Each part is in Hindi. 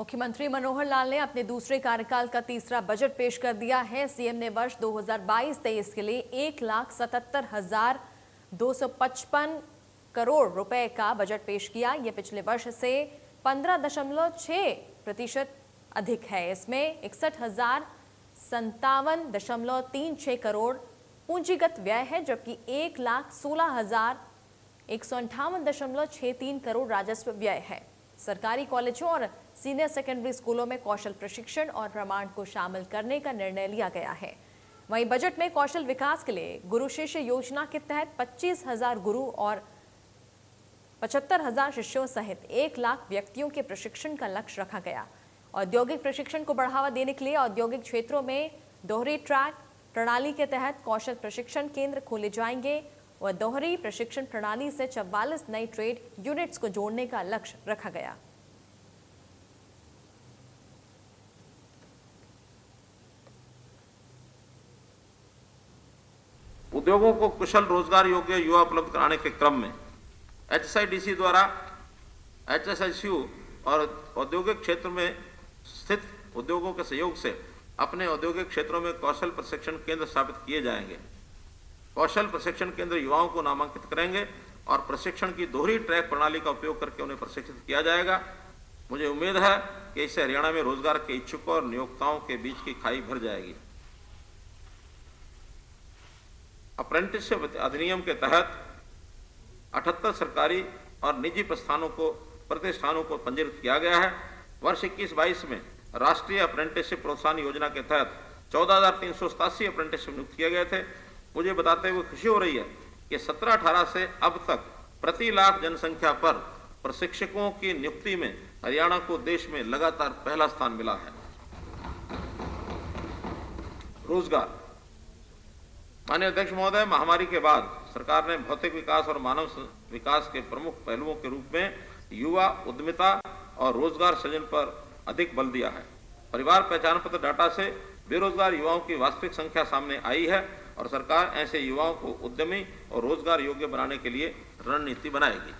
मुख्यमंत्री मनोहर लाल ने अपने दूसरे कार्यकाल का तीसरा बजट पेश कर दिया है। सीएम ने वर्ष 2022-23 के लिए 1,77,255 करोड़ रुपए का बजट पेश किया। यह पिछले वर्ष से 15.6% अधिक है। इसमें 61,057.36 करोड़ पूंजीगत व्यय है, जबकि 1,16,158.63 करोड़ राजस्व व्यय है। सरकारी कॉलेजों और सीनियर सेकेंडरी स्कूलों में कौशल प्रशिक्षण और प्रमाण को शामिल करने का निर्णय लिया गया है। वहीं बजट में कौशल विकास के लिए गुरु शिष्य योजना के तहत 25,000 गुरु और 75,000 शिष्यों सहित 1 लाख व्यक्तियों के प्रशिक्षण का लक्ष्य रखा गया। औद्योगिक प्रशिक्षण को बढ़ावा देने के लिए औद्योगिक क्षेत्रों में दोहरी ट्रैक प्रणाली के तहत कौशल प्रशिक्षण केंद्र खोले जाएंगे और दोहरी प्रशिक्षण प्रणाली से 44 नई ट्रेड यूनिट्स को जोड़ने का लक्ष्य रखा गया। उद्योगों को कुशल रोजगार योग्य युवा उपलब्ध कराने के क्रम में HSIDC द्वारा HSICU और औद्योगिक क्षेत्र में स्थित उद्योगों के सहयोग से अपने औद्योगिक क्षेत्रों में कौशल प्रशिक्षण केंद्र स्थापित किए जाएंगे। कौशल प्रशिक्षण केंद्र युवाओं को नामांकित करेंगे और प्रशिक्षण की दोहरी ट्रैक प्रणाली का उपयोग करके उन्हें प्रशिक्षित किया जाएगा। मुझे उम्मीद है कि इससे हरियाणा में रोजगार के इच्छुकों और नियोक्ताओं के बीच की खाई भर जाएगी। अप्रेंटिसशिप अधिनियम के तहत 78 सरकारी और निजी प्रतिष्ठानों को पंजीकृत किया गया है। वर्ष 21-22 में राष्ट्रीय अप्रेंटिसशिप प्रोत्साहन योजना के तहत 14,387 अप्रेंटिसशिप नियुक्त किए गए थे। मुझे बताते हुए खुशी हो रही है कि 17-18 से अब तक प्रति लाख जनसंख्या पर प्रशिक्षकों की नियुक्ति में हरियाणा को देश में लगातार पहला स्थान मिला है। रोजगार। माननीय अध्यक्ष महोदय, महामारी के बाद सरकार ने भौतिक विकास और मानव विकास के प्रमुख पहलुओं के रूप में युवा उद्यमिता और रोजगार सृजन पर अधिक बल दिया है। परिवार पहचान पत्र डाटा से बेरोजगार युवाओं की वास्तविक संख्या सामने आई है और सरकार ऐसे युवाओं को उद्यमी और रोजगार योग्य बनाने के लिए रणनीति बनाएगी।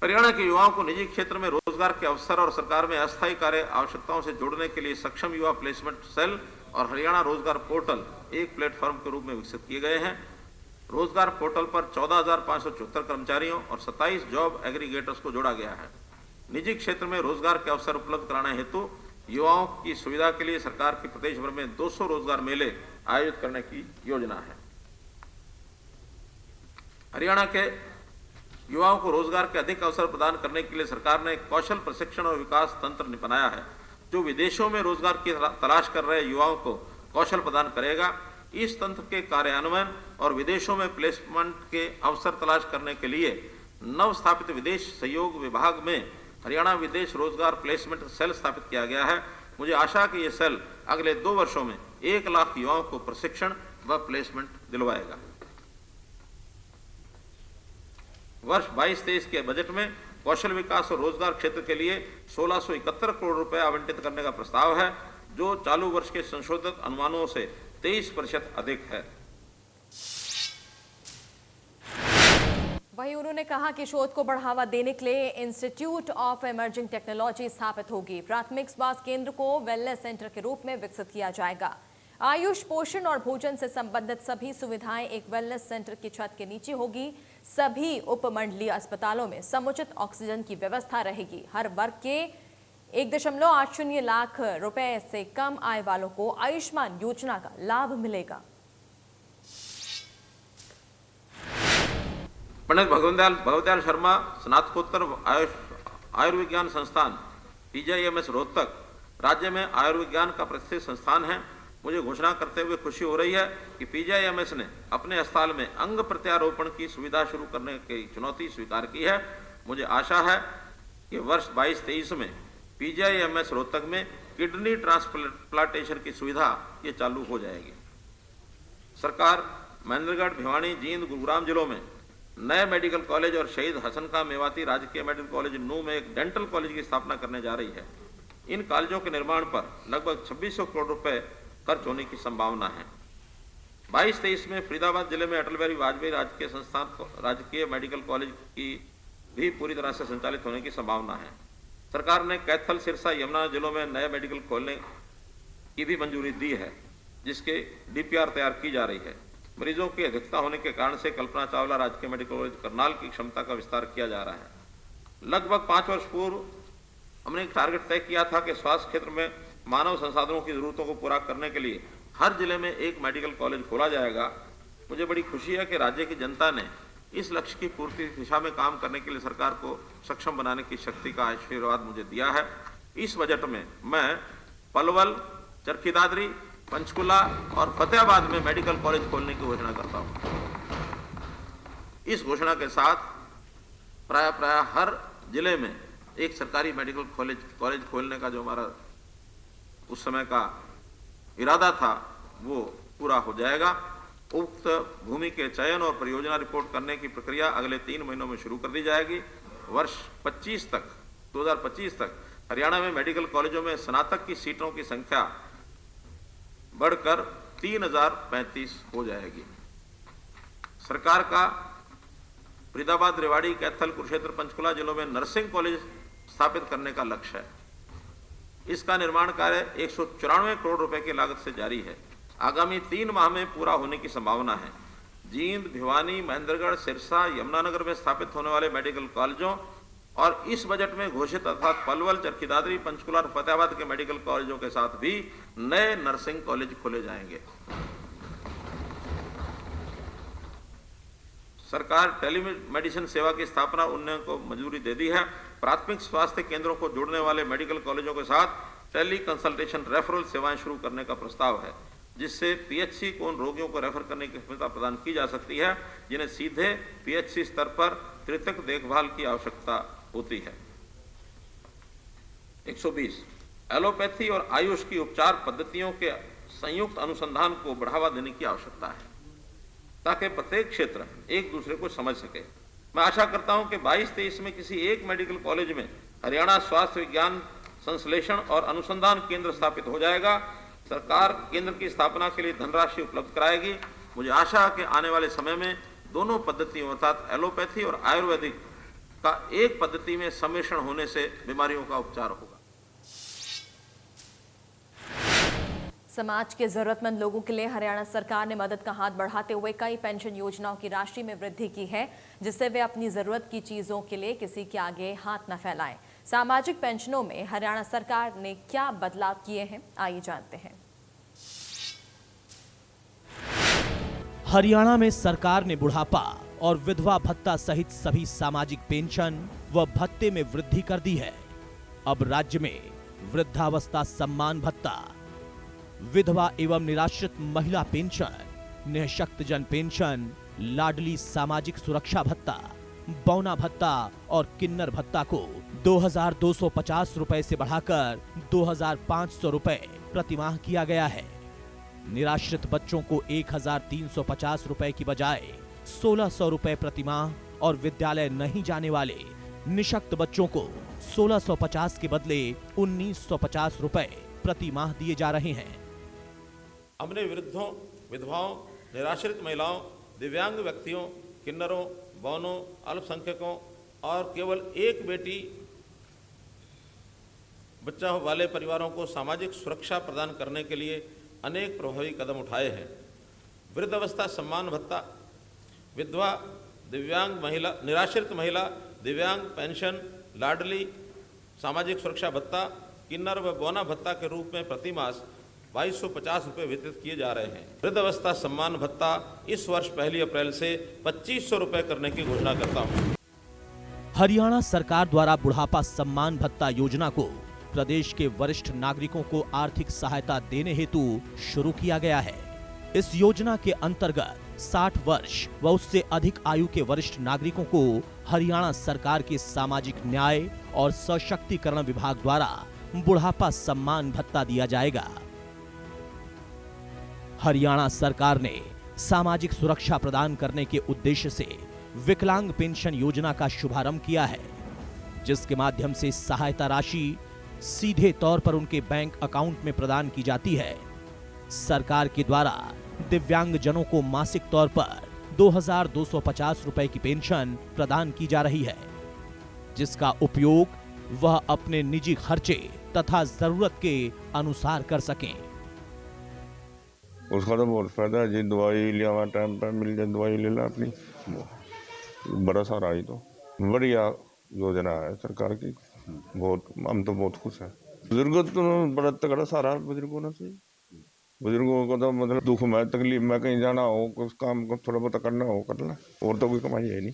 हरियाणा के युवाओं को निजी क्षेत्र में रोजगार के अवसर और सरकार में अस्थायी कार्य आवश्यकताओं से जोड़ने के लिए सक्षम युवा प्लेसमेंट सेल और हरियाणा रोजगार पोर्टल एक प्लेटफॉर्म के रूप में विकसित किए गए हैं। रोजगार पोर्टल पर 14,574 कर्मचारियों और 27 जॉब एग्रीगेटर्स को जोड़ा गया है। निजी क्षेत्र में रोजगार के अवसर उपलब्ध कराने हेतु युवाओं की सुविधा के लिए सरकार की प्रदेश भर में 200 रोजगार मेले आयोजित करने की योजना है। हरियाणा के युवाओं को रोजगार के अधिक अवसर प्रदान करने के लिए सरकार ने कौशल प्रशिक्षण और विकास तंत्र बनाया है, जो विदेशों में रोजगार की तलाश कर रहे युवाओं को कौशल प्रदान करेगा। इस तंत्र के कार्यान्वयन और विदेशों में प्लेसमेंट के अवसर तलाश करने के लिए नव स्थापित विदेश सहयोग विभाग में हरियाणा विदेश रोजगार प्लेसमेंट सेल स्थापित किया गया है। मुझे आशा है कि यह सेल अगले 2 वर्षों में 1 लाख युवाओं को प्रशिक्षण व प्लेसमेंट दिलवाएगा। वर्ष 22-23 के बजट में कौशल विकास और रोजगार क्षेत्र के लिए 1671 करोड़ रुपए आवंटित करने का प्रस्ताव है, जो चालू वर्ष के संशोधित अनुमानों से 23% अधिक है। वहीं उन्होंने कहा कि शोध को बढ़ावा देने के लिए इंस्टीट्यूट ऑफ इमर्जिंग टेक्नोलॉजी स्थापित होगी। प्राथमिक स्वास्थ्य केंद्र को वेलनेस सेंटर के रूप में विकसित किया जाएगा। आयुष, पोषण और भोजन से संबंधित सभी सुविधाएं एक वेलनेस सेंटर की छत के नीचे होगी। सभी उपमंडलीय अस्पतालों में समुचित ऑक्सीजन की व्यवस्था रहेगी। हर वर्ग के 1.80 लाख रुपए से कम आय वालों को आयुष्मान योजना का लाभ मिलेगा। पंडित भगवत शर्मा स्नातकोत्तर आयुर्विज्ञान संस्थान PGIMS रोहतक राज्य में आयुर्विज्ञान का प्रतिष्ठित संस्थान है। मुझे घोषणा करते हुए खुशी हो रही है कि PGIMS ने अपने अस्पताल में अंग प्रत्यारोपण की सुविधा शुरू करने की चुनौती स्वीकार की है। मुझे आशा है कि वर्ष 22-23 में PGIMS रोहतक में किडनी ट्रांसप्लांटेशन की सुविधा ये चालू हो जाएगी। सरकार महेंद्रगढ़, भिवानी, जींद, गुरुग्राम जिलों में नए मेडिकल कॉलेज और शहीद हसन खां मेवाती राजकीय मेडिकल कॉलेज नू में एक डेंटल कॉलेज की स्थापना करने जा रही है। इन कॉलेजों के निर्माण पर लगभग 2600 करोड़ रुपए खर्च होने की संभावना है। 22-23 में फरीदाबाद जिले में अटल बिहारी वाजपेयी राजकीय मेडिकल कॉलेज की भी पूरी तरह से संचालित होने की संभावना है। सरकार ने कैथल, सिरसा, यमुना जिलों में नए मेडिकल खोलने की भी मंजूरी दी है, जिसके डीपीआर तैयार की जा रही है। मरीजों की अधिकता होने के कारण से कल्पना चावला राजकीय मेडिकल कॉलेज करनाल की क्षमता का विस्तार किया जा रहा है। लगभग 5 वर्ष पूर्व हमने एक टारगेट तय किया था कि स्वास्थ्य क्षेत्र में मानव संसाधनों की जरूरतों को पूरा करने के लिए हर जिले में एक मेडिकल कॉलेज खोला जाएगा। मुझे बड़ी खुशी है कि राज्य की जनता ने इस लक्ष्य की पूर्ति दिशा में काम करने के लिए सरकार को सक्षम बनाने की शक्ति का आशीर्वाद मुझे दिया है। इस बजट में मैं पलवल, चरखी दादरी, पंचकुला और फतेहाबाद में मेडिकल कॉलेज खोलने की घोषणा करता हूं। इस घोषणा के साथ प्राय हर जिले में एक सरकारी मेडिकल कॉलेज खोलने का जो हमारा उस समय का इरादा था वो पूरा हो जाएगा। उक्त भूमि के चयन और परियोजना रिपोर्ट करने की प्रक्रिया अगले 3 महीनों में शुरू कर दी जाएगी। वर्ष 2025 तक हरियाणा में मेडिकल कॉलेजों में स्नातक की सीटों की संख्या बढ़कर 3035 हो जाएगी। सरकार का फरीदाबाद, रेवाड़ी, कैथल, कुरुक्षेत्र, पंचकुला जिलों में नर्सिंग कॉलेज स्थापित करने का लक्ष्य है। इसका निर्माण कार्य 194 करोड़ रुपए की लागत से जारी है। आगामी 3 माह में पूरा होने की संभावना है। जींद, भिवानी, महेंद्रगढ़, सिरसा, यमुनानगर में स्थापित होने वाले मेडिकल कॉलेजों और इस बजट में घोषित अर्थात पलवल, चरखी दादरी, पंचकुला और फतेहाबाद के मेडिकल कॉलेजों के साथ भी नए नर्सिंग कॉलेज खोले जाएंगे। सरकार टेलीमेडिसिन सेवा की स्थापना उन्नयन को मंजूरी दे दी है। प्राथमिक स्वास्थ्य केंद्रों को जोड़ने वाले मेडिकल कॉलेजों के साथ टेली कंसल्टेशन रेफरल सेवाएं शुरू करने का प्रस्ताव है, जिससे पीएचसी को उन रोगियों को रेफर करने की क्षमता प्रदान की जा सकती है जिन्हें सीधे पीएचसी स्तर पर तृतीयक देखभाल की आवश्यकता होती है। 120 एलोपैथी और आयुष की उपचार पद्धतियों के संयुक्त अनुसंधान को बढ़ावा देने की आवश्यकता है, ताकि प्रत्येक क्षेत्र एक दूसरे को समझ सके। मैं आशा करता हूं कि 22-23 में किसी एक मेडिकल कॉलेज में हरियाणा स्वास्थ्य विज्ञान संश्लेषण और अनुसंधान केंद्र स्थापित हो जाएगा। सरकार केंद्र की स्थापना के लिए धनराशि उपलब्ध कराएगी। मुझे आशा है कि आने वाले समय में दोनों पद्धतियों अर्थात एलोपैथी और आयुर्वेदिक का एक पद्धति में सम्मिश्रण होने से बीमारियों का उपचार होगा। समाज के जरूरतमंद लोगों के लिए हरियाणा सरकार ने मदद का हाथ बढ़ाते हुए कई पेंशन योजनाओं की राशि में वृद्धि की है, जिससे वे अपनी जरूरत की चीजों के लिए किसी के आगे हाथ न फैलाएं। सामाजिक पेंशनों में हरियाणा सरकार ने क्या बदलाव किए हैं, आइए जानते हैं। हरियाणा में सरकार ने बुढ़ापा और विधवा भत्ता सहित सभी सामाजिक पेंशन व भत्ते में वृद्धि कर दी है। अब राज्य में वृद्धावस्था सम्मान भत्ता, विधवा एवं निराश्रित महिला पेंशन, निःशक्तजन पेंशन, लाडली सामाजिक सुरक्षा भत्ता, बौना भत्ता और किन्नर भत्ता को 2250 रुपए से बढ़ाकर 2500 रुपए प्रतिमाह किया गया है। निराश्रित बच्चों को 1350 रुपए की बजाय 1600 रुपए प्रतिमाह और विद्यालय नहीं जाने वाले निःशक्त बच्चों को 1650 के बदले 1950 रुपए प्रतिमाह दिए जा रहे हैं। हमने वृद्धों, विधवाओं, निराश्रित महिलाओं, दिव्यांग व्यक्तियों, किन्नरों, बौनों, अल्पसंख्यकों और केवल एक बेटी बच्चा वाले परिवारों को सामाजिक सुरक्षा प्रदान करने के लिए अनेक प्रभावी कदम उठाए हैं। वृद्धावस्था सम्मान भत्ता, विधवा, दिव्यांग महिला, निराश्रित महिला, दिव्यांग पेंशन, लाडली सामाजिक सुरक्षा भत्ता, किन्नर व बौना भत्ता के रूप में प्रतिमास 2250 रुपये वितरित किए जा रहे हैं। वृद्धावस्था सम्मान भत्ता इस वर्ष 1 अप्रैल से 2500 रुपये करने की घोषणा करता हूं। हरियाणा सरकार द्वारा बुढ़ापा सम्मान भत्ता योजना को प्रदेश के वरिष्ठ नागरिकों को आर्थिक सहायता देने हेतु शुरू किया गया है। इस योजना के अंतर्गत 60 वर्ष व उससे अधिक आयु के वरिष्ठ नागरिकों को हरियाणा सरकार के सामाजिक न्याय और सशक्तिकरण विभाग द्वारा बुढ़ापा सम्मान भत्ता दिया जाएगा। हरियाणा सरकार ने सामाजिक सुरक्षा प्रदान करने के उद्देश्य से विकलांग पेंशन योजना का शुभारंभ किया है, जिसके माध्यम से सहायता राशि सीधे तौर पर उनके बैंक अकाउंट में प्रदान की जाती है। सरकार के द्वारा दिव्यांग जनों को मासिक तौर पर 2250 रुपए की पेंशन प्रदान की जा रही है। जिसका उपयोग वह अपने निजी खर्चे तथा जरूरत के अनुसार कर सकें। उसका तो बहुत फायदा है जी, दवाई लिया टाइम पर मिल जाए, दवाई ले ला अपनी, बड़ा सारा आई तो बढ़िया योजना है सरकार की, बहुत, हम तो बहुत खुश हैं। बुजुर्गों तो बड़ा तगड़ा सारा बुजुर्गों ने से, बुजुर्गों को तो मतलब दुख में तकलीफ में कहीं जाना हो, कुछ काम को थोड़ा बहुत करना हो कर ला, और तो कोई कमाई है नहीं।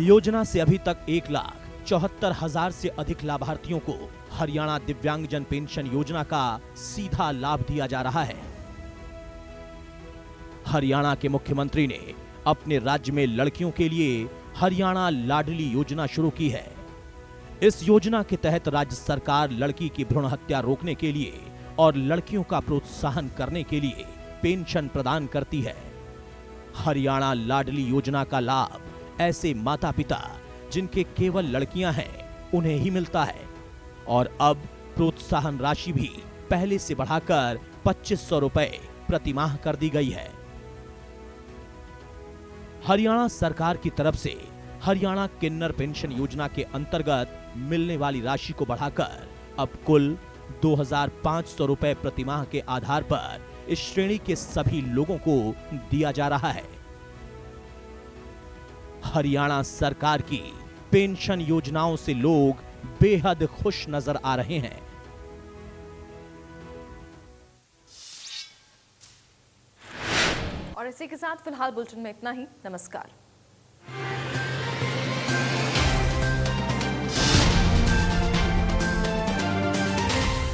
योजना से अभी तक 1,74,000 से अधिक लाभार्थियों को हरियाणा दिव्यांगजन पेंशन योजना का सीधा लाभ दिया जा रहा है। हरियाणा के मुख्यमंत्री ने अपने राज्य में लड़कियों के लिए हरियाणा लाडली योजना शुरू की है। इस योजना के तहत राज्य सरकार लड़की की भ्रूण हत्या रोकने के लिए और लड़कियों का प्रोत्साहन करने के लिए पेंशन प्रदान करती है। हरियाणा लाडली योजना का लाभ ऐसे माता पिता जिनके केवल लड़कियां हैं उन्हें ही मिलता है और अब प्रोत्साहन राशि भी पहले से बढ़ाकर 2500 रुपए प्रति माह कर दी गई है। हरियाणा सरकार की तरफ से हरियाणा किन्नर पेंशन योजना के अंतर्गत मिलने वाली राशि को बढ़ाकर अब कुल 2,500 रुपए प्रति माह के आधार पर इस श्रेणी के सभी लोगों को दिया जा रहा है। हरियाणा सरकार की पेंशन योजनाओं से लोग बेहद खुश नजर आ रहे हैं। और इसी के साथ फिलहाल बुलेटिन में इतना ही। नमस्कार।